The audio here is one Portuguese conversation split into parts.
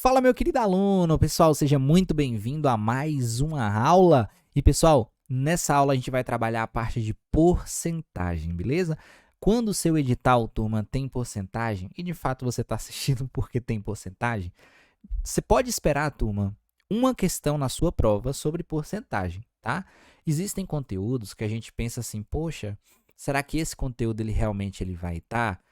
Fala, meu querido aluno! Pessoal, seja muito bem-vindo a mais uma aula. E, pessoal, nessa aula a gente vai trabalhar a parte de porcentagem, beleza? Quando o seu edital, turma, tem porcentagem, e de fato você está assistindo porque tem porcentagem, você pode esperar, turma, uma questão na sua prova sobre porcentagem, tá? Existem conteúdos que a gente pensa assim, poxa, será que esse conteúdo ele vai estar?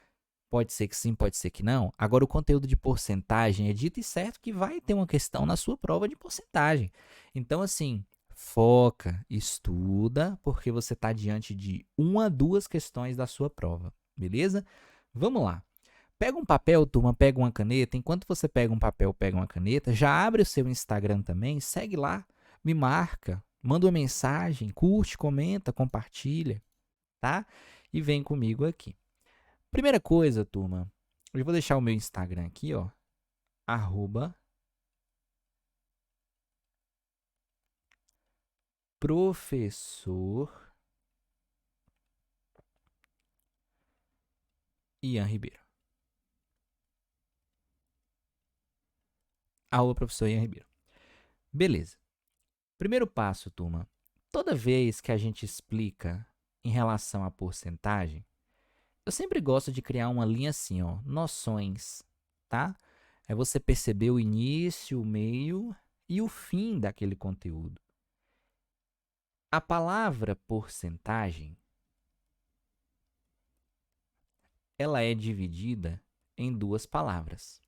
Pode ser que sim, pode ser que não. Agora, o conteúdo de porcentagem é dito e certo que vai ter uma questão na sua prova de porcentagem. Então, assim, foca, estuda, porque você está diante de uma, duas questões da sua prova, beleza? Vamos lá. Pega um papel, turma, pega uma caneta. Enquanto você pega um papel, pega uma caneta, já abre o seu Instagram também, segue lá, me marca, manda uma mensagem, curte, comenta, compartilha, tá? E vem comigo aqui. Primeira coisa, turma, eu vou deixar o meu Instagram aqui, ó, @professor Ian Ribeiro. @professor Ian Ribeiro. Beleza. Primeiro passo, turma. Toda vez que a gente explica em relação à porcentagem, eu sempre gosto de criar uma linha assim, ó, noções, tá? É você perceber o início, o meio e o fim daquele conteúdo. A palavra porcentagem, ela é dividida em duas palavras.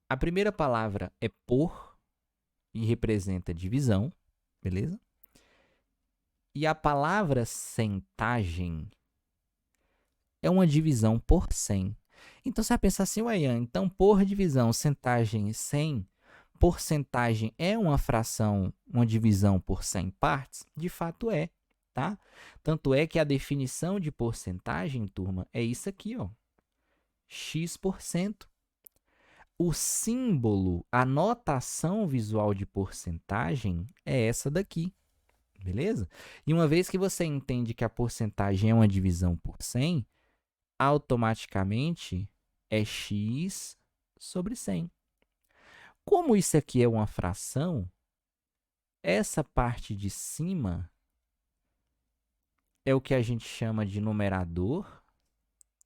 A primeira palavra é por e representa divisão, beleza? E a palavra centagem é uma divisão por 100. Então, você vai pensar assim, ué, Ian, então por divisão, centagem 100, porcentagem é uma fração, uma divisão por 100 partes? De fato é, tá? Tanto é que a definição de porcentagem, turma, é isso aqui, ó, x%. O símbolo, a notação visual de porcentagem é essa daqui, beleza? E uma vez que você entende que a porcentagem é uma divisão por 100, automaticamente é x sobre 100. Como isso aqui é uma fração, essa parte de cima é o que a gente chama de numerador,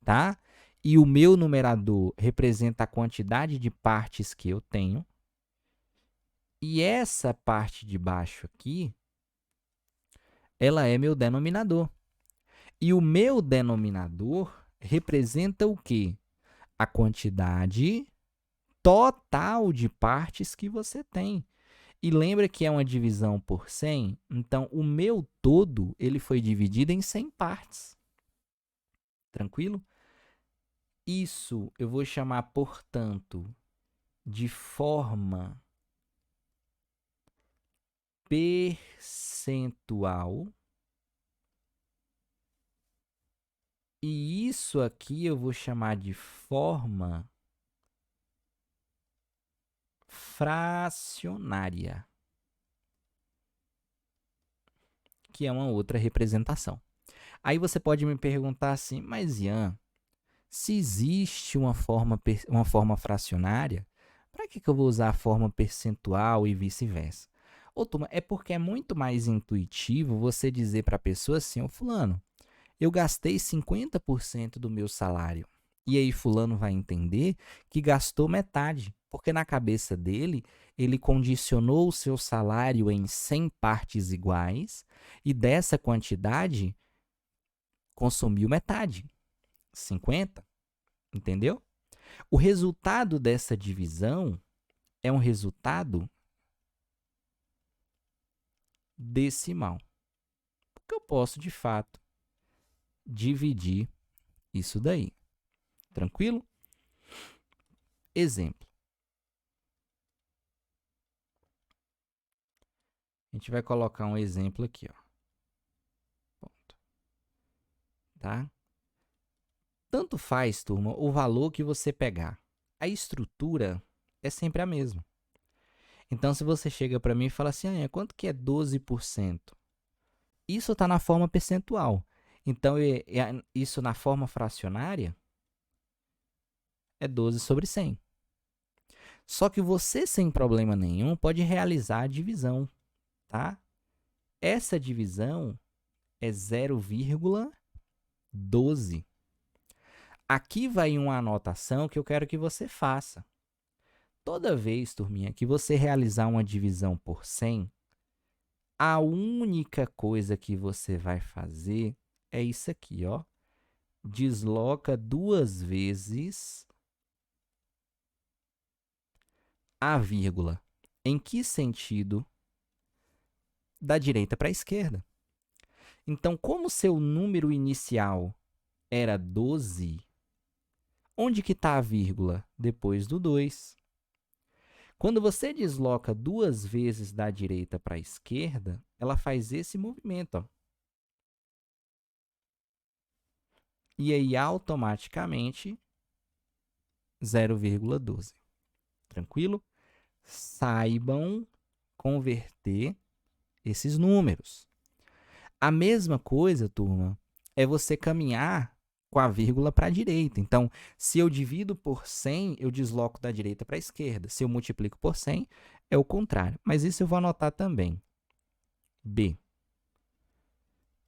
tá? E o meu numerador representa a quantidade de partes que eu tenho. E essa parte de baixo aqui, ela é meu denominador. E o meu denominador representa o quê? A quantidade total de partes que você tem. E lembra que é uma divisão por 100? Então, o meu todo ele foi dividido em 100 partes. Tranquilo? Isso eu vou chamar, portanto, de forma percentual. E isso aqui eu vou chamar de forma fracionária, que é uma outra representação. Aí você pode me perguntar assim, mas Ian, se existe uma forma fracionária, para que eu vou usar a forma percentual e vice-versa? Ô, turma, é porque é muito mais intuitivo você dizer para a pessoa assim, ô fulano, eu gastei 50% do meu salário. E aí fulano vai entender que gastou metade, porque na cabeça dele, ele condicionou o seu salário em 100 partes iguais e dessa quantidade consumiu metade, 50, entendeu? O resultado dessa divisão é um resultado decimal, porque eu posso, de fato, dividir isso daí. Tranquilo? Exemplo. A gente vai colocar um exemplo aqui, ó. Ponto. Tá? Tanto faz, turma, o valor que você pegar. A estrutura é sempre a mesma. Então, se você chega para mim e fala assim, ah, quanto que é 12%? Isso está na forma percentual. Então, isso na forma fracionária é 12 sobre 100. Só que você, sem problema nenhum, pode realizar a divisão, tá? Essa divisão é 0,12. Aqui vai uma anotação que eu quero que você faça. Toda vez, turminha, que você realizar uma divisão por 100, a única coisa que você vai fazer é isso aqui, ó. Desloca 2 vezes a vírgula. Em que sentido? Da direita para a esquerda. Então, como seu número inicial era 12, onde que está a vírgula? Depois do 2. Quando você desloca 2 vezes da direita para a esquerda, ela faz esse movimento, ó. E aí, automaticamente, 0,12. Tranquilo? Saibam converter esses números. A mesma coisa, turma, é você caminhar com a vírgula para a direita. Então, se eu divido por 100, eu desloco da direita para a esquerda. Se eu multiplico por 100, é o contrário. Mas isso eu vou anotar também. B.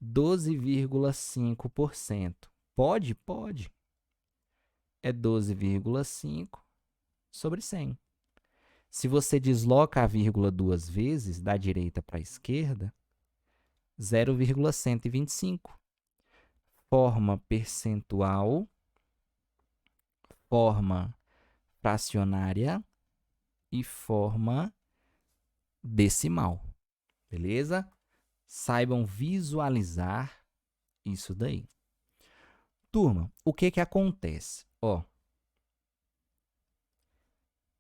12,5%. Pode? Pode. É 12,5 sobre 100. Se você desloca a vírgula 2 vezes, da direita para a esquerda, 0,125. Forma percentual, forma fracionária e forma decimal. Beleza? Saibam visualizar isso daí. Turma, o que que acontece? Ó,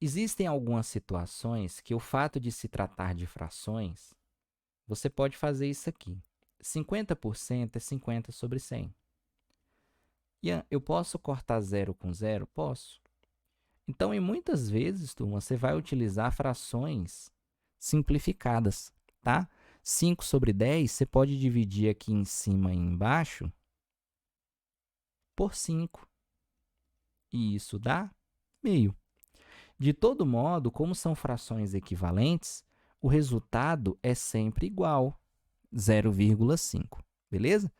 existem algumas situações que o fato de se tratar de frações, você pode fazer isso aqui. 50% é 50 sobre 100. Ian, eu posso cortar 0 com 0? Posso. Então, em muitas vezes, turma, você vai utilizar frações simplificadas, tá? 5 sobre 10, você pode dividir aqui em cima e embaixo por 5. E isso dá meio. De todo modo, como são frações equivalentes, o resultado é sempre igual, 0,5, beleza?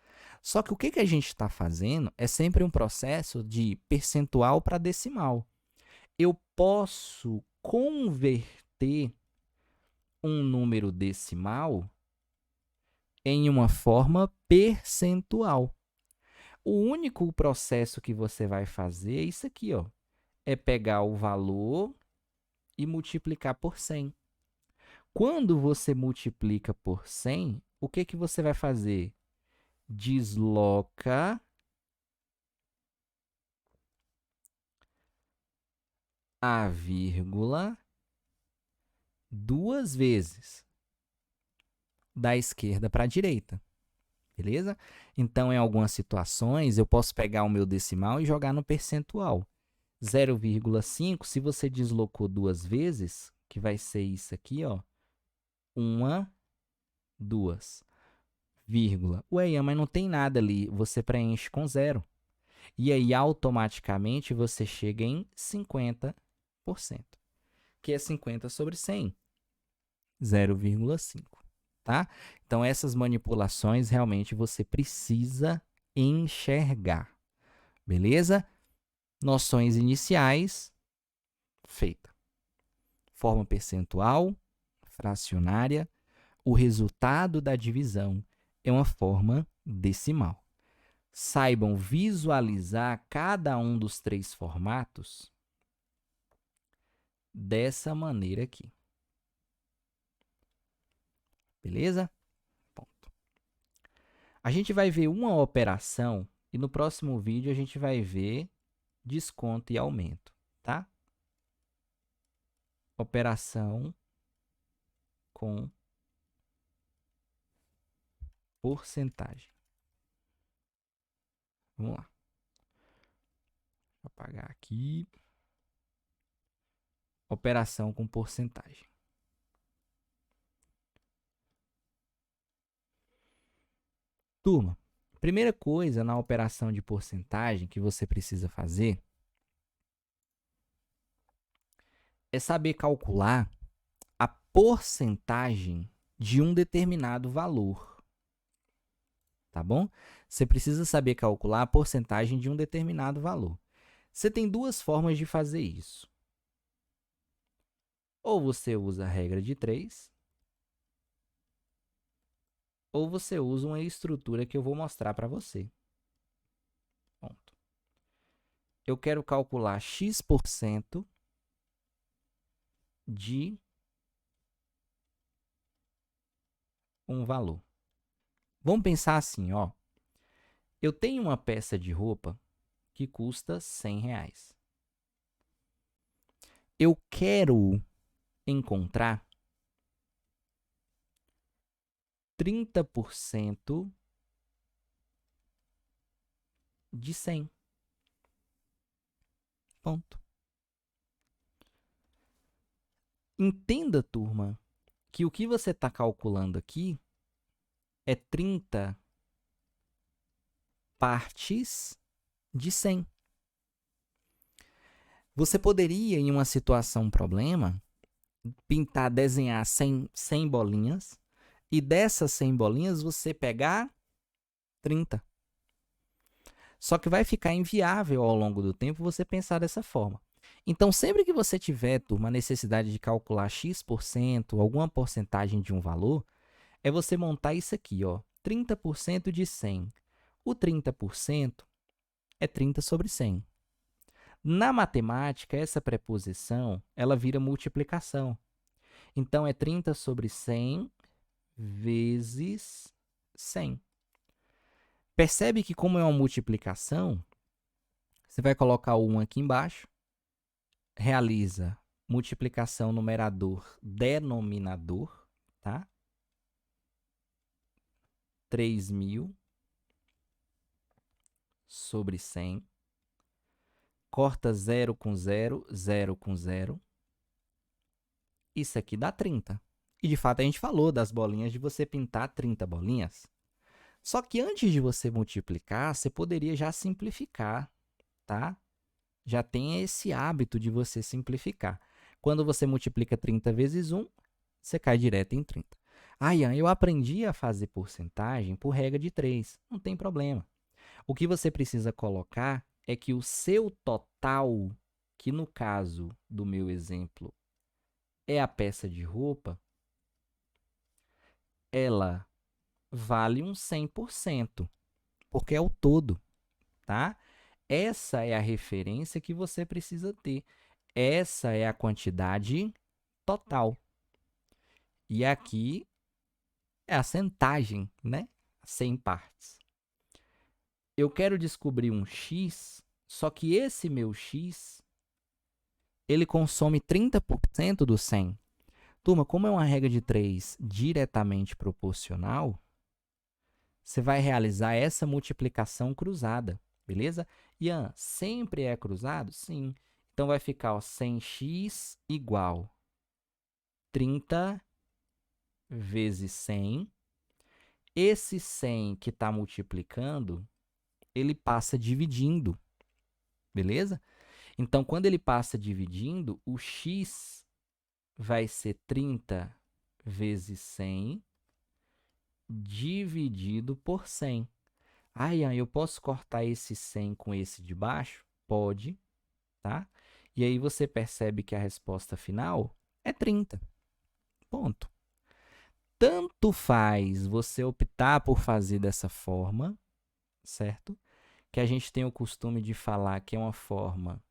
Só que o que a gente está fazendo é sempre um processo de percentual para decimal. Eu posso converter um número decimal em uma forma percentual. O único processo que você vai fazer é isso aqui, ó. É pegar o valor e multiplicar por 100. Quando você multiplica por 100, o que que você vai fazer? Desloca a vírgula 2 vezes da esquerda para a direita. Beleza? Então, em algumas situações, eu posso pegar o meu decimal e jogar no percentual. 0,5, se você deslocou 2 vezes, que vai ser isso aqui, ó. 1, 2, vírgula. Ué, Ian, mas não tem nada ali. Você preenche com 0. E aí, automaticamente, você chega em 50%, que é 50 sobre 100. 0,5. Tá? Então, essas manipulações realmente você precisa enxergar. Beleza? Noções iniciais, feita. Forma percentual, fracionária. O resultado da divisão é uma forma decimal. Saibam visualizar cada um dos 3 formatos dessa maneira aqui. Beleza? Ponto. A gente vai ver uma operação e no próximo vídeo a gente vai ver desconto e aumento, tá? Operação com porcentagem. Vamos lá. Vou apagar aqui. Operação com porcentagem. Turma, primeira coisa na operação de porcentagem que você precisa fazer é saber calcular a porcentagem de um determinado valor, tá bom? Você precisa saber calcular a porcentagem de um determinado valor. Você tem duas formas de fazer isso. Ou você usa a regra de 3, ou você usa uma estrutura que eu vou mostrar para você. Ponto. Eu quero calcular x% de um valor. Vamos pensar assim, ó. Eu tenho uma peça de roupa que custa R$100. Eu quero encontrar 30% de 100. Ponto. Entenda, turma, que o que você está calculando aqui é 30 partes de 100. Você poderia, em uma situação, um problema, desenhar 100 bolinhas, e dessas 100 bolinhas você pegar 30. Só que vai ficar inviável ao longo do tempo você pensar dessa forma. Então, sempre que você tiver, turma, a necessidade de calcular x%, alguma porcentagem de um valor, é você montar isso aqui, ó, 30% de 100. O 30% é 30 sobre 100. Na matemática, essa preposição, ela vira multiplicação. Então, é 30 sobre 100 vezes 100. Percebe que, como é uma multiplicação, você vai colocar o 1 aqui embaixo, realiza multiplicação numerador-denominador, tá? 3.000 sobre 100. Corta 0 com 0, 0 com 0. Isso aqui dá 30. E, de fato, a gente falou das bolinhas de você pintar 30 bolinhas. Só que antes de você multiplicar, você poderia já simplificar, tá? Já tem esse hábito de você simplificar. Quando você multiplica 30 vezes 1, você cai direto em 30. Ah, Ian, eu aprendi a fazer porcentagem por regra de 3. Não tem problema. O que você precisa colocar é que o seu total, que no caso do meu exemplo é a peça de roupa, ela vale um 100%, porque é o todo, tá? Essa é a referência que você precisa ter. Essa é a quantidade total. E aqui é a centagem, né? 100 partes. Eu quero descobrir um x, só que esse meu x, ele consome 30% do 100. Turma, como é uma regra de 3 diretamente proporcional, você vai realizar essa multiplicação cruzada, beleza? Ian, sempre é cruzado? Sim. Então, vai ficar ó, 100x igual 30 vezes 100. Esse 100 que está multiplicando, ele passa dividindo, beleza? Então, quando ele passa dividindo, o x vai ser 30 vezes 100 dividido por 100. Ah, Ian, eu posso cortar esse 100 com esse de baixo? Pode, tá? E aí você percebe que a resposta final é 30. Ponto. Tanto faz você optar por fazer dessa forma, certo? Que a gente tem o costume de falar que é uma forma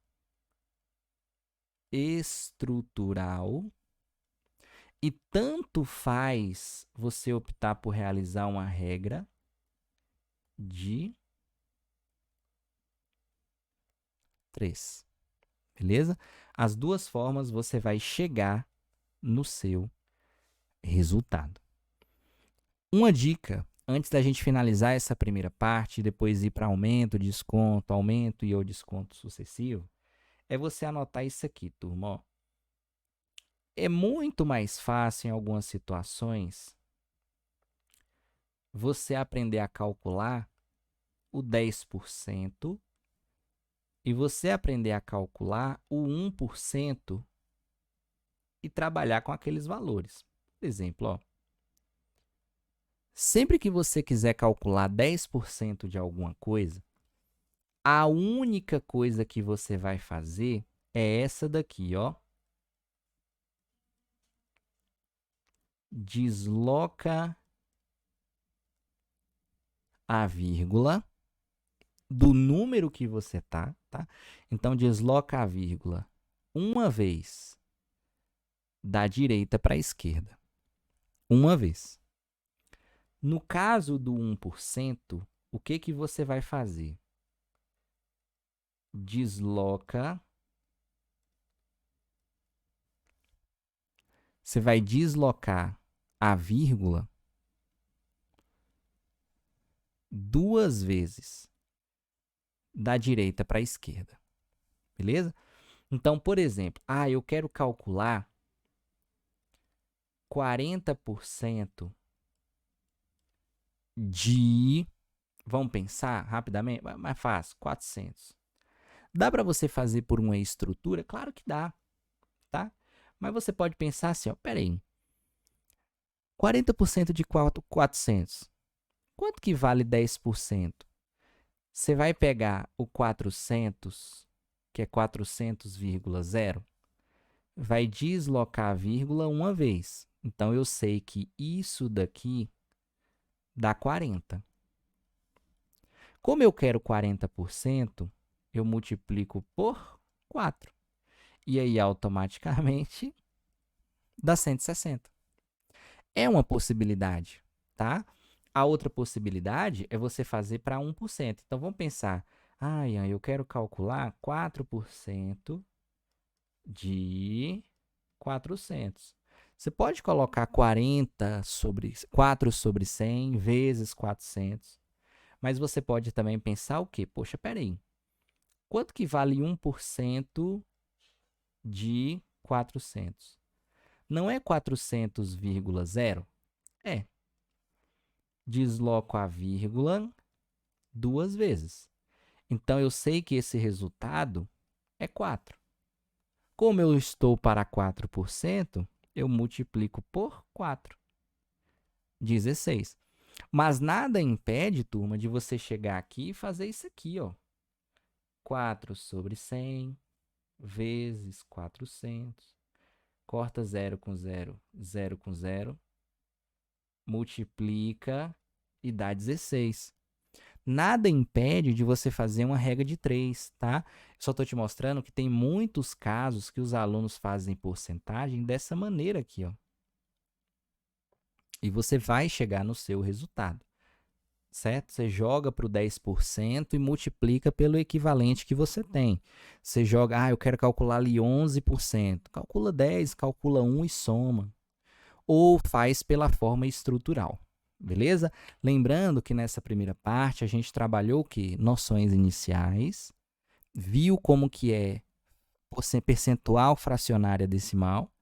estrutural. E tanto faz você optar por realizar uma regra de 3. Beleza? As duas formas você vai chegar no seu resultado. Uma dica, antes da gente finalizar essa primeira parte e depois ir para aumento e ou desconto sucessivo, é você anotar isso aqui, turma. Ó. É muito mais fácil, em algumas situações, você aprender a calcular o 10% e você aprender a calcular o 1% e trabalhar com aqueles valores. Por exemplo, ó, sempre que você quiser calcular 10% de alguma coisa, a única coisa que você vai fazer é essa daqui, ó. Desloca a vírgula do número que você tá? Então, desloca a vírgula uma vez da direita para a esquerda. Uma vez. No caso do 1%, o que você vai fazer? Desloca. Você vai deslocar a vírgula 2 vezes da direita para a esquerda. Beleza? Então, por exemplo, eu quero calcular 40% de... Vamos pensar rapidamente? Mais fácil, 400. Dá para você fazer por uma estrutura? Claro que dá, tá? Mas você pode pensar assim, ó, peraí. 40% de 400. Quanto que vale 10%? Você vai pegar o 400, que é 400,0, vai deslocar a vírgula uma vez. Então, eu sei que isso daqui dá 40. Como eu quero 40%, eu multiplico por 4. E aí, automaticamente, dá 160. É uma possibilidade, tá? A outra possibilidade é você fazer para 1%. Então, vamos pensar. Eu quero calcular 4% de 400. Você pode colocar 4 sobre 100 vezes 400. Mas você pode também pensar o quê? Poxa, peraí. Quanto que vale 1% de 400? Não é 400,0? É. Desloco a vírgula 2 vezes. Então, eu sei que esse resultado é 4. Como eu estou para 4%, eu multiplico por 4. 16. Mas nada impede, turma, de você chegar aqui e fazer isso aqui, ó. 4 sobre 100 vezes 400. Corta 0 com 0, 0 com 0. Multiplica e dá 16. Nada impede de você fazer uma regra de 3, tá? Só estou te mostrando que tem muitos casos que os alunos fazem porcentagem dessa maneira aqui, ó. E você vai chegar no seu resultado, certo? Você joga para o 10% e multiplica pelo equivalente que você tem. Você joga, eu quero calcular ali 11%. Calcula 10, calcula 1 e soma. Ou faz pela forma estrutural, beleza? Lembrando que nessa primeira parte a gente trabalhou o quê? Noções iniciais, viu como que é percentual fracionária decimal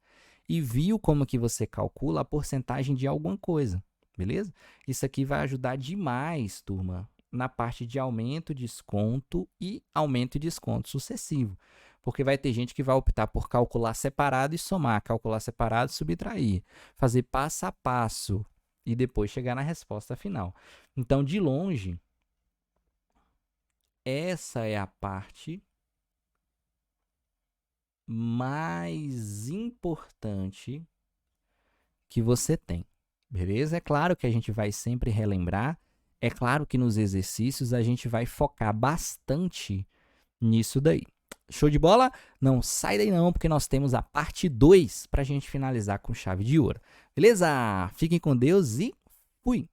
e viu como que você calcula a porcentagem de alguma coisa, beleza? Isso aqui vai ajudar demais, turma, na parte de aumento, desconto e aumento e desconto sucessivo. Porque vai ter gente que vai optar por calcular separado e somar, calcular separado e subtrair, fazer passo a passo e depois chegar na resposta final. Então, de longe, essa é a parte mais importante que você tem, beleza? É claro que a gente vai sempre relembrar, é claro que nos exercícios a gente vai focar bastante nisso daí. Show de bola? Não sai daí não, porque nós temos a parte 2 para a gente finalizar com chave de ouro. Beleza? Fiquem com Deus e fui!